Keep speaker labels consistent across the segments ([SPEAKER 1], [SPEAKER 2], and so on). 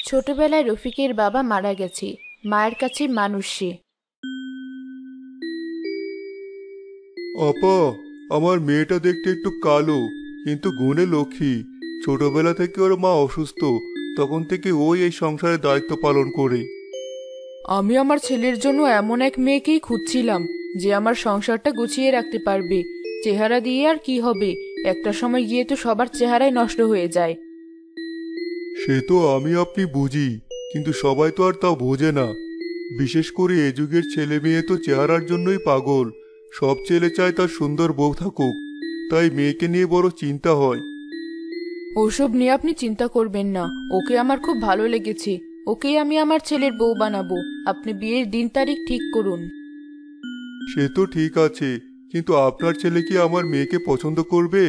[SPEAKER 1] ছোটবেলায় রফিকের বাবা মারা গেছে। মায়ের কাছে মানুষ সে।
[SPEAKER 2] আপা, আমার মেয়েটা দেখতে একটু কালো, কিন্তু গুণে লক্ষ্মী। ছোটবেলা থেকে ওর মা অসুস্থ, তখন থেকে ওই এই সংসারের দায়িত্ব পালন করে।
[SPEAKER 1] আমি আমার ছেলের জন্য এমন এক মেয়েকেই খুঁজছিলাম যে আমার সংসারটা গুছিয়ে রাখতে পারবে। চেহারা দিয়ে আর কি হবে, একটা সময় গিয়ে তো সবার চেহারাই নষ্ট হয়ে যায়।
[SPEAKER 2] সে তো আমি আপনি বুঝি, কিন্তু সবাই তো আর তা বোঝে না। বিশেষ করে এ যুগের ছেলে মেয়ে তো চেহারার জন্যই পাগল। সব ছেলে চায় তার সুন্দর বউ থাকুক, তাই মেয়েকে নিয়ে বড় চিন্তা হয়।
[SPEAKER 1] ওসব নিয়ে আপনি চিন্তা করবেন না, ওকে আমার খুব ভালো লেগেছে। ওকেই আমি আমার ছেলের বউ বানাবো। আপনি বিয়ের দিন তারিখ ঠিক করুন।
[SPEAKER 2] সে তো ঠিক আছে, কিন্তু আপনার ছেলে কি আমার মেয়েকে পছন্দ করবে?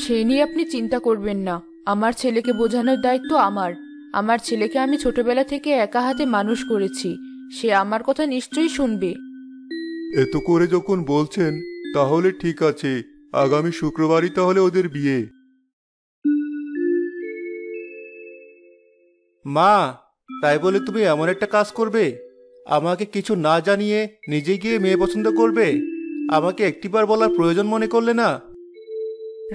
[SPEAKER 1] সে নিয়ে আপনি চিন্তা করবেন না, আমার ছেলেকে বোঝানোর দায়িত্ব আমার। আমার ছেলেকে আমি ছোটবেলা থেকে একা হাতে মানুষ করেছি, সে আমার কথা নিশ্চয়ই শুনবে।
[SPEAKER 2] এত করে যখন বলছেন, তাহলে ঠিক আছে, আগামী শুক্রবারই তাহলে ওদের বিয়ে।
[SPEAKER 3] মা, তাই বলে তুমি এমন একটা কাজ করবে, আমাকে কিছু না জানিয়ে নিজে গিয়ে মেয়ে পছন্দ করবে? আমাকে একটিবার বলার প্রয়োজন মনে করলে না?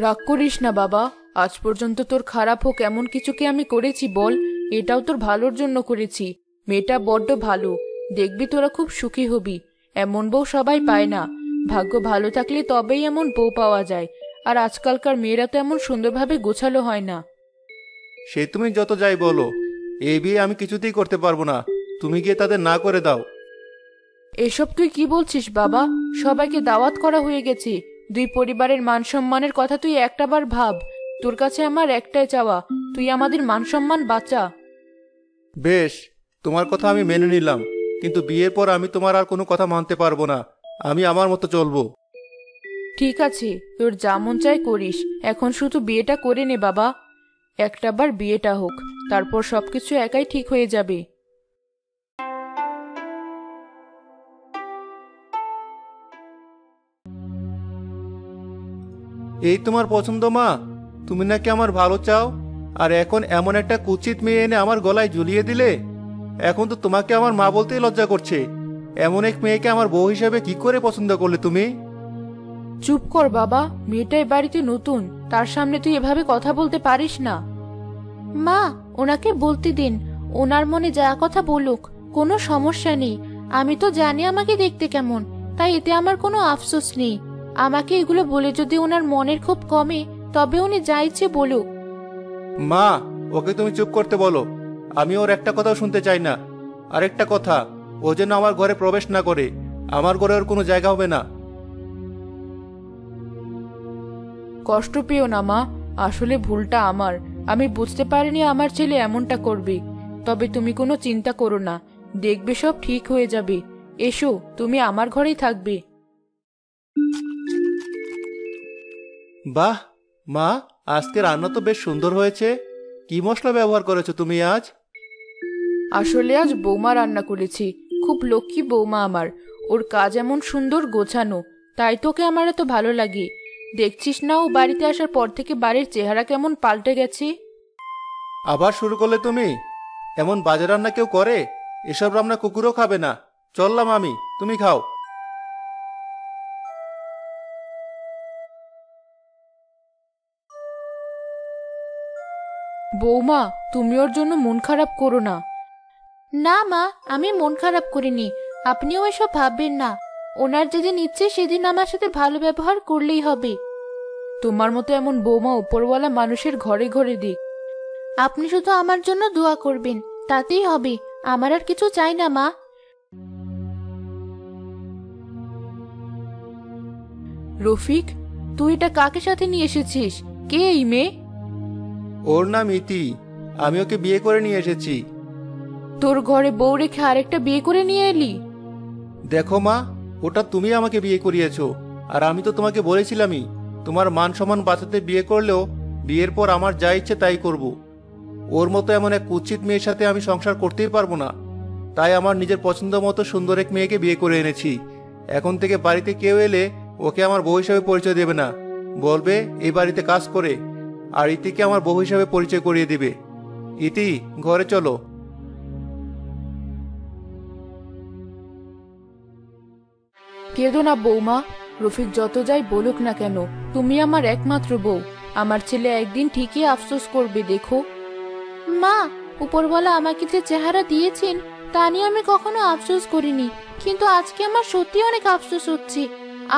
[SPEAKER 1] রাগ করিস না বাবা, আজ পর্যন্ত তোর খারাপ হোক এমন কিছুকে আমি করেছি বল? এটাও তোর ভালোর জন্য করেছি। মেয়েটা বড্ড ভালো, দেখবি তোরা খুব সুখী হবি। এমন বউ সবাই পায় না, ভাগ্য ভালো থাকলে তবেই এমন বউ পাওয়া যায়। আর আজকালকার মেয়েরা তো এমন সুন্দরভাবে গোছালো হয় না।
[SPEAKER 3] সে তুমি যত যাই বলো, এই বিয়ে আমি কিছুতেই করতে পারবো না। তুমি গিয়ে তাদের না করে দাও।
[SPEAKER 1] এসব তুই কি বলছিস বাবা? সবাইকে দাওয়াত করা হয়ে গেছে। দুই পরিবারের মান সম্মানের কথা তুই একটাবার ভাব। তোর কাছে আমার একটাই চাওয়া, তুই আমাদের মান সম্মান বাঁচা।
[SPEAKER 3] বেশ, তোমার কথা আমি মেনে নিলাম, কিন্তু বিয়ের পর আমি তোমার আর কোনো কথা মানতে পারবো না। আমি আমার মতো চলবো।
[SPEAKER 1] ঠিক আছে, তোর যা মন চায় করিস। এখন শুধু বিয়েটা করে নে বাবা। একটাবার বিয়েটা হোক, তারপর সবকিছু একাই ঠিক হয়ে যাবে।
[SPEAKER 3] এই তোমার পছন্দ মা? তুমি নাকি আমার ভালো চাও, আর এখন এমন একটা কুৎসিত মেয়ে এনে আমার গলায় ঝুলিয়ে দিলে। এখন তো তোমাকে আমার মা বলতেই লজ্জা করছে। এমন এক মেয়েকে আমার বউ হিসেবে কি করে পছন্দ করলে তুমি?
[SPEAKER 1] চুপ কর বাবা, মেয়েটাই বাড়িতে নতুন, তার সামনে তুই এভাবে কথা বলতে পারিস না। মা, ওনাকে বলতে দিন, ওনার মনে যা কথা বলুক, কোনো সমস্যা নেই। আমি তো জানি আমাকে দেখতে কেমন, তাই এতে আমার কোনো আফসোস নেই। আমাকে এগুলো বলে যদি ওনার মনের খুব কমে, তবে উনি যা ইচ্ছে বলুক।
[SPEAKER 3] মা, ওকে তুমি চুপ করতে বলো। আমি ওর একটা কথাও শুনতে চাই না। আরেকটা কথা, ও যেন আমার ঘরে প্রবেশ না করে। আমার ঘরে ওর কোনো জায়গা হবে না।
[SPEAKER 1] কষ্ট পেও না মা, আসলে ভুলটা আমার। আমি বুঝতে পারিনি আমার ছেলে এমনটা করবে। তবে তুমি কোনো চিন্তা করো না, দেখবে সব ঠিক হয়ে যাবে। এসো, তুমি আমার ঘরেই থাকবে।
[SPEAKER 3] বাহ মা, আজকে রান্না তো বেশ সুন্দর হয়েছে। কি মশলা ব্যবহার করেছো তুমি আজ?
[SPEAKER 1] আসলে আজ বৌমা রান্না করেছি। খুব লক্ষ্মী বৌমা আমার, ওর কাজ এমন সুন্দর গোছানো, তাই তোকে আমার এত ভালো লাগে। দেখছিস না ও বাড়িতে আসার পর থেকে বাড়ির চেহারা কেমন পাল্টে গেছে।
[SPEAKER 3] আবার শুরু করলে তুমি? এমন বাজে রান্না কেউ করে? এসব রান্না কুকুরও খাবে না। চললাম আমি, তুমি খাও।
[SPEAKER 1] বৌমা, তুমি ওর জন্য মন খারাপ করো না। না মা, আমি মন খারাপ করিনি। আপনিও এসব ভাববেন না। ওনার যেদিন ইচ্ছে সেদিন আমার সাথে ভালো ব্যবহার করলেই হবে। তোমার মতো এমন বৌমা উপরওয়ালা মানুষের ঘরে ঘরে দিক। আপনি শুধু আমার জন্য দোয়া করবেন, তাতেই হবে। আমার আর কিছু চাই না মা। রফিক, তুই এটা কাকে সাথে নিয়ে এসেছিস? কে এই মেয়ে?
[SPEAKER 3] ওর নাম ইতি। আমি ওকে বিয়ে করে নিয়ে এসেছি।
[SPEAKER 1] তোর ঘরে বউ রেখে আরেকটা বিয়ে করে নিয়ে এলি?
[SPEAKER 3] দেখো মা, ওটা তুমি আমাকে বিয়ে করিয়েছো, আর আমি তো তোমাকে বলেছিলামই তোমার মান সম্মান বাঁচাতে বিয়ে করলেও বিয়ের পর আমার যা ইচ্ছে তাই করব। ওর মতো এমন এক কুৎসিত মেয়ের সাথে আমি সংসার করতেই পারবো না। তাই আমার নিজের পছন্দ মতো সুন্দর এক মেয়েকে বিয়ে করে এনেছি। এখন থেকে বাড়িতে কেউ এলে ওকে আমার বউ হিসেবে পরিচয় দেবে না, বলবে এই বাড়িতে কাজ করে। আর ইতিকে আমার বউ হিসেবে পরিচয় করিয়ে দিবে। ইতি, ঘরে চলো।
[SPEAKER 1] কেঁদো না বৌমা। রফিক যত যাই বলুক না কেন, তুমি আমার একমাত্র বউ। আমার ছেলে একদিন ঠিকই আফসোস করবে, দেখো। মা, উপরওয়ালা আমাকে যে চেহারা দিয়েছেন তা নিয়ে আমি কখনো আফসোস করিনি, কিন্তু আজকে আমার সত্যি অনেক আফসোস হচ্ছে।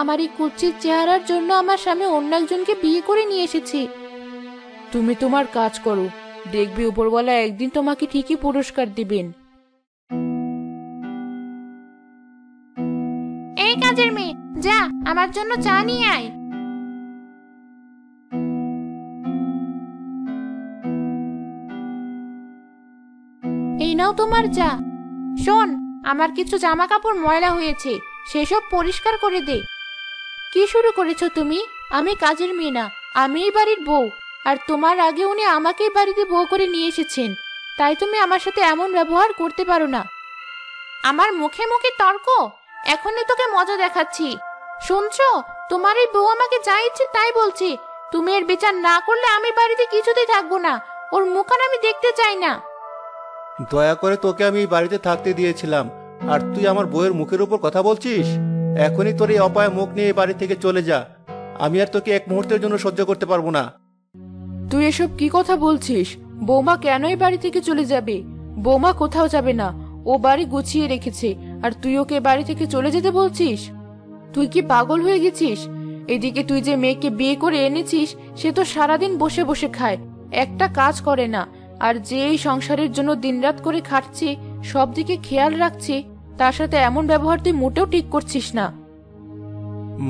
[SPEAKER 1] আমার এই কুৎসিত চেহারার জন্য আমার স্বামী অন্য একজনকে বিয়ে করে নিয়ে এসেছে। তুমি তোমার কাজ করো, দেখবে উপরওয়ালা একদিন তোমাকে ঠিকই পুরস্কার দিবেন। এই কাজের মেয়ে, যা আমার জন্য চা নিয়ে আয়। এই নাও তোমার চা। শোন, আমার কিছু জামা কাপড় ময়লা হয়েছে, সেসব পরিষ্কার করে দে। কি শুরু করেছো তুমি? আমি কাজের মেয়ে না, আমিই বাড়ির বউ। আর তোমার আগে উনি আমাকেই বাড়িতে বউ করে নিয়ে এসেছেন, তাই তুমি আমার সাথে এমন ব্যবহার করতে পারো না। আমার মুখে মুখে তর্ক? এখনই তোকে মজা দেখাচ্ছি। শুনছো, তোমার এই বউ আমাকে যা ইচ্ছে তাই বলছে। তুমি এর বিচার না করলে আমি বাড়িতে কিছুতেই থাকবো না। ওর মুখখান আমি দেখতে চাই না।
[SPEAKER 3] দয়া করে তোকে আমি এই বাড়িতে থাকতে দিয়েছিলাম, আর তুই আমার বউয়ের মুখের উপর কথা বলছিস? এখনই তোর এই অপায় মুখ নিয়ে এই বাড়ি থেকে চলে যা। আমি আর তোকে এক মুহূর্তের জন্য সহ্য করতে পারবো না।
[SPEAKER 1] তুই এসব কি কথা বলছিস? বৌমা কেন এই বাড়ি থেকে চলে যাবে? বৌমা কোথাও যাবে না, ও বাড়ি গুছিয়ে রেখেছে। আর তুই ওকে বাড়ি থেকে চলে যেতে বলছিস? তুই কি পাগল হয়ে গেছিস? এদিকে তুই যে মেয়েকে বিয়ে করে এনেছিস, সে তো সারাদিন বসে বসে খায়, একটা কাজ করে না। আর যে এই সংসারের জন্য দিনরাত করে খাটছে, সব দিকে খেয়াল রাখছে, তার সাথে এমন ব্যবহার তুই মোটেও ঠিক করছিস না।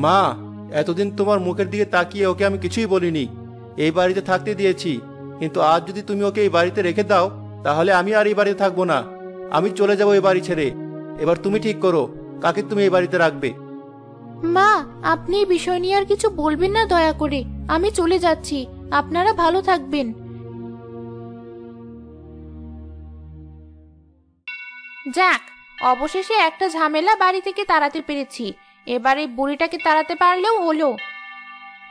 [SPEAKER 3] মা, এতদিন তোমার মুখের দিকে তাকিয়ে ওকে আমি কিছুই বলিনি, এই বাড়িতে থাকতে দিয়েছি। কিন্তু আজ যদি তুমি ওকে এই বাড়িতে রেখে দাও, তাহলে আমি আর এই বাড়িতে থাকবো না। আমি চলে যাবো এই বাড়ি ছেড়ে। এবার তুমি ঠিক করো, কাকে তুমি এই বাড়িতে রাখবে।
[SPEAKER 1] মা, আপনি এই বিষয় নিয়ে আর কিছু বলবেন না দয়া করে। আমি চলে যাচ্ছি, আপনারা ভালো থাকবেন। যাক, অবশেষে একটা ঝামেলা বাড়ি থেকে তাড়াতে পেরেছি। এবার এই বুড়িটাকে তাড়াতে পারলেও হলো।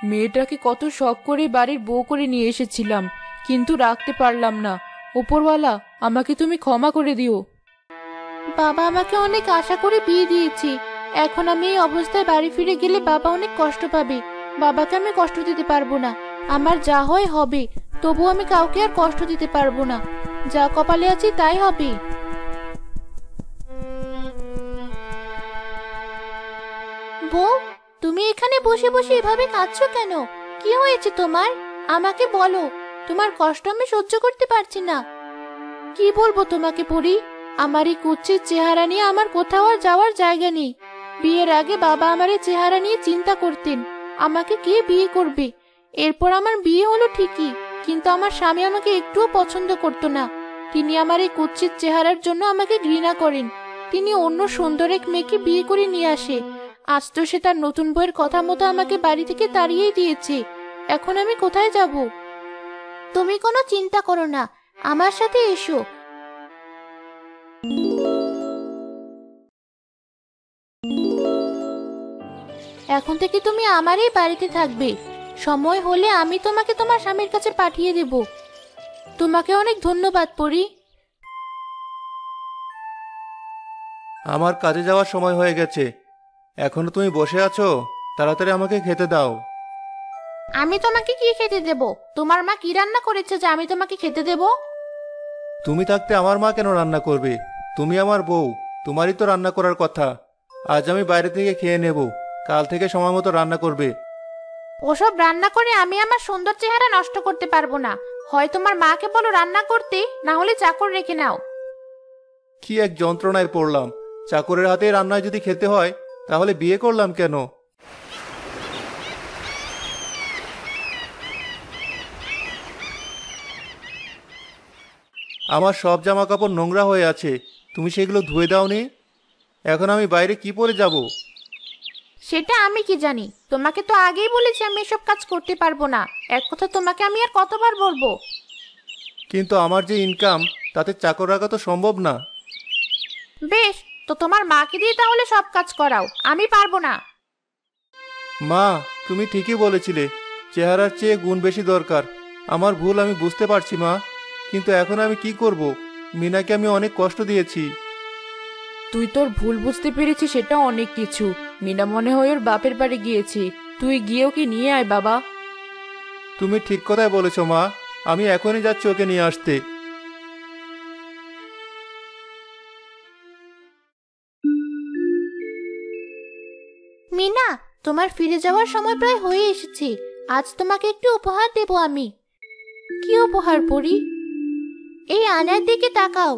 [SPEAKER 1] মেয়েটাকে কত শখ করে বাড়ির বউ করে নিয়ে এসেছিলাম, কিন্তু রাখতে পারলাম না। উপরওয়ালা, আমাকে তুমি ক্ষমা করে দিও। বাবা আমাকে অনেক আশা করে বিয়ে দিয়েছি, এখন আমি এই অবস্থায় বাড়ি ফিরে গেলে বাবা অনেক কষ্ট পাবে। বাবাকে আমি কষ্ট দিতে পারবো না। আমার যা হয় হবে, তবু আমি কাউকে আর কষ্ট দিতে পারবো না। যা কপালে আছি তাই হবে। বউ, তুমি এখানে বসে বসে এভাবে কাঁদছো কেন? কি হয়েছে তোমার? আমাকে বলো। তোমার কষ্ট আমি সহ্য করতে পারছি না। কি বলবো তোমাকে পরি? আমার এই কুৎসিত চেহারা নিয়ে আমার কোথাও আর যাওয়ার জায়গা নেই। বিয়ের আগে বাবা আমার এই চেহারা নিয়ে চিন্তা করতেন, আমাকে কে বিয়ে করবে। এরপর আমার বিয়ে হলো ঠিকই, কিন্তু আমার স্বামী আমাকে একটুও পছন্দ করতো না। তিনি আমার এই কুৎসিত চেহারার জন্য আমাকে ঘৃণা করেন। তিনি অন্য সুন্দর এক মেয়েকে বিয়ে করে নিয়ে আসে। আজ তো সে তার নতুন বউয়ের কথা মতো আমাকে বাড়ি থেকে তাড়িয়েই দিয়েছে। এখন আমি কোথায় যাব? তুমি কোনো চিন্তা করো না, আমার সাথে এসো। এখন থেকে তুমি আমারই বাড়িতে থাকবে। সময় হলে আমি তোমাকে তোমার স্বামীর কাছে পাঠিয়ে দেব। তোমাকে অনেক ধন্যবাদ পরি।
[SPEAKER 3] আমার কাজে যাওয়ার সময় হয়ে গেছে, এখনো তুমি বসে আছো? তাড়াতাড়ি আমাকে খেতে দাও।
[SPEAKER 1] আমি তোমাকে কি খেতে দেব? তোমার মা কি রান্না করেছে যে আমি তোমাকে খেতে দেব?
[SPEAKER 3] তুমি থাকতে আমার মা কেন রান্না করবে? তুমি আমার বউ, তোমারই তো রান্না করার কথা। আজ আমি বাইরে থেকে খেয়ে নেব, কাল থেকে সময় মতো রান্না করবে।
[SPEAKER 1] ওসব রান্না করে আমি আমার সুন্দর চেহারা নষ্ট করতে পারবো না। হয় তোমার মাকে বলো রান্না করতে, না হলে চাকর রেখে নাও।
[SPEAKER 3] কি এক যন্ত্রণায় পড়লাম! চাকরের হাতে রান্নায় যদি খেতে হয়, তাহলে বিয়ে করলাম কেন? আমার সব জামা কাপড় নোংরা হয়ে আছে, তুমি সেগুলো ধুয়ে দাওনি। এখন আমি বাইরে কি পরে যাব?
[SPEAKER 1] সেটা আমি কি জানি? তোমাকে তো আগেই বলেছি আমি এসব কাজ করতে পারবো না। এক কথা তোমাকে আমি আর কতবার বলবো?
[SPEAKER 3] কিন্তু আমার যে ইনকাম, তাতে চাকর রাখা তো সম্ভব না।
[SPEAKER 1] বেশ, তো তোমার মাকে দিয়ে তাহলে সব কাজ করাও, আমি পারবো না।
[SPEAKER 3] মা, তুমি ঠিকই বলেছিলে, চেহারার চেয়ে গুণ বেশি দরকার। আমার ভুল আমি বুঝতে পারছি মা, কিন্তু এখন আমি কি করব? মিনাকে আমি অনেক কষ্ট দিয়েছি।
[SPEAKER 1] তুই তোর ভুল বুঝতে পেরেছিস, সেটা অনেক কিছু। মিনা মনে হয় ওর বাপের বাড়ি গিয়েছে, তুই গিয়ে ওকে নিয়ে আয় বাবা।
[SPEAKER 3] তুমি ঠিক কথাই বলেছো মা, আমি এখনই যাচ্ছি ওকে নিয়ে আসতে।
[SPEAKER 1] মিনা, তোমার ফিরে যাওয়ার সময় প্রায় হয়ে এসেছে। আজ তোমাকে একটু উপহার দেব আমি। কি উপহার পরি? এই আয়নার দিকে তাকাও।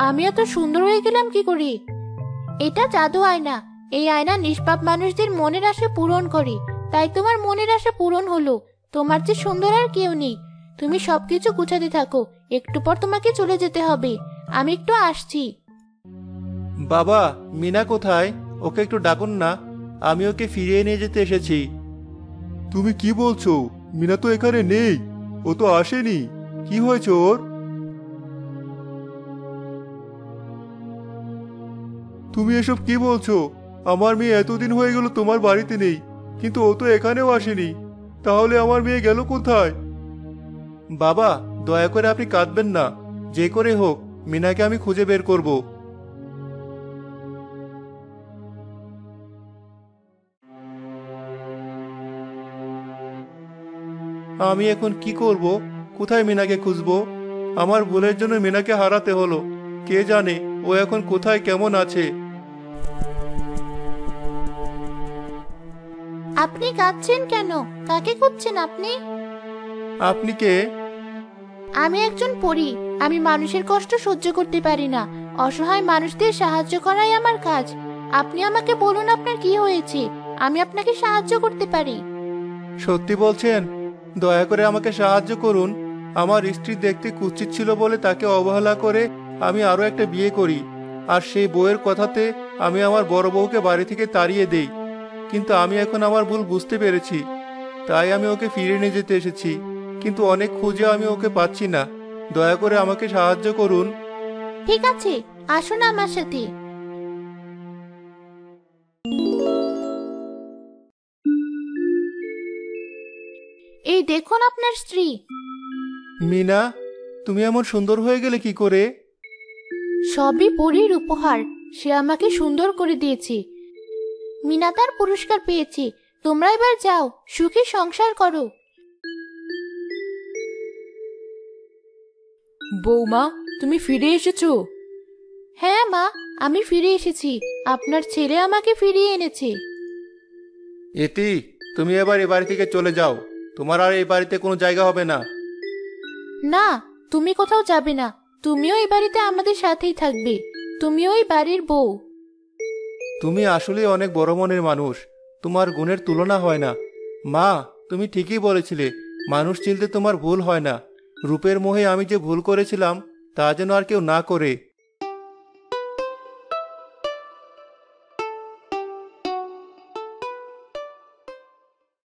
[SPEAKER 1] আমি এত সুন্দর হয়ে গেলাম কি করে? এটা জাদু আয়না। এই আয়না নিষ্পাপ মানুষদের মনের আশা পূরণ করে। তাই তোমার মনের আশা পূরণ হলো। তোমার যে সুন্দর আর কেউ নেই। তুমি সবকিছু গুছাতে থাকো, একটু পর তোমাকে চলে যেতে হবে। আমি একটু আসছি।
[SPEAKER 3] বাবা, মিনা কোথায়? ওকে একটু ডাকুন না, আমি ওকে ফিরিয়ে নিয়ে যেতে এসেছি।
[SPEAKER 2] তুমি কি বলছো? মিনা তো এখানে নেই, ও তো আসেনি। কি হয়েছে ওর? তুমি এসব কি বলছো? আমার মেয়ে এতদিন হয়ে গেল তোমার বাড়িতে নেই, কিন্তু ও তো এখানেও আসেনি। তাহলে আমার মেয়ে গেল কোথায়?
[SPEAKER 3] বাবা, দয়া করে আপনি কাঁদবেন না। যে করে হোক মিনাকে আমি খুঁজে বের করব। আমি এখন কি করব? কোথায় মিনাকে খুঁজবো? আমার ভুলের জন্য মিনাকে হারাতে হলো। কে জানে ও এখন কোথায়, কেমন আছে।
[SPEAKER 1] আপনি কাঁদছেন কেন? কাকে খুঁজছেন আপনি?
[SPEAKER 3] আপনি কে?
[SPEAKER 1] আমি একজন পরী। আমি মানুষের কষ্ট সহ্য করতে পারি না। অসহায় মানুষদের সাহায্য করাই আমার কাজ। আপনি আমাকে বলুন আপনার কি হয়েছে, আমি আপনাকে সাহায্য করতে পারি।
[SPEAKER 3] সত্যি বলছেন? দয়া করে আমাকে সাহায্য করুন। আমার স্ত্রী দেখতে কুৎসিত ছিল বলে তাকে অবহেলা করে আমি আরো একটা বিয়ে করি, আর সেই বউয়ের কথাতে আমি আমার বড় বউকে বাড়ি থেকে তাড়িয়ে দেই। কিন্তু আমি এখন আমার ভুল বুঝতে পেরেছি, তাই আমি ওকে ফিরিয়ে নিয়ে যেতে এসেছি। কিন্তু অনেক খুঁজে আমি ওকে পাচ্ছি না। দয়া করে আমাকে সাহায্য করুন।
[SPEAKER 1] ঠিক আছে, আসুন আমার সাথে। এই দেখুন আপনার স্ত্রী।
[SPEAKER 3] মিনা, তুমি এমন সুন্দর হয়ে গেলে কি করে?
[SPEAKER 1] সবই পরীর উপহার। সে আমাকে সুন্দর করে দিয়েছে। মিনা তার পুরস্কার পেয়েছে। তোমরা এবার যাও, সুখী সংসার করো। বৌমা, তুমি ফিরে এসেছো? হ্যাঁ মা, আমি ফিরে এসেছি। আপনার ছেলে আমাকে ফিরিয়ে এনেছে।
[SPEAKER 3] এটি, তুমি এবার এ বাড়ি থেকে চলে যাও। তোমার আর এই বাড়িতে কোনো জায়গা হবে না।
[SPEAKER 1] না, তুমি কোথাও যাবে না। তুমিও এই বাড়িতে আমাদের সাথেই থাকবে। তুমিও এই বাড়ির বউ।
[SPEAKER 3] তুমি আসলে অনেক বড় মনের মানুষ। তোমার গুণের তুলনা হয় না। মা, তুমি ঠিকই বলেছিলে, মানুষ চিনতে তোমার ভুল হয় না। রূপের মোহে আমি যে ভুল করেছিলাম তা যেন আর কেউ না করে।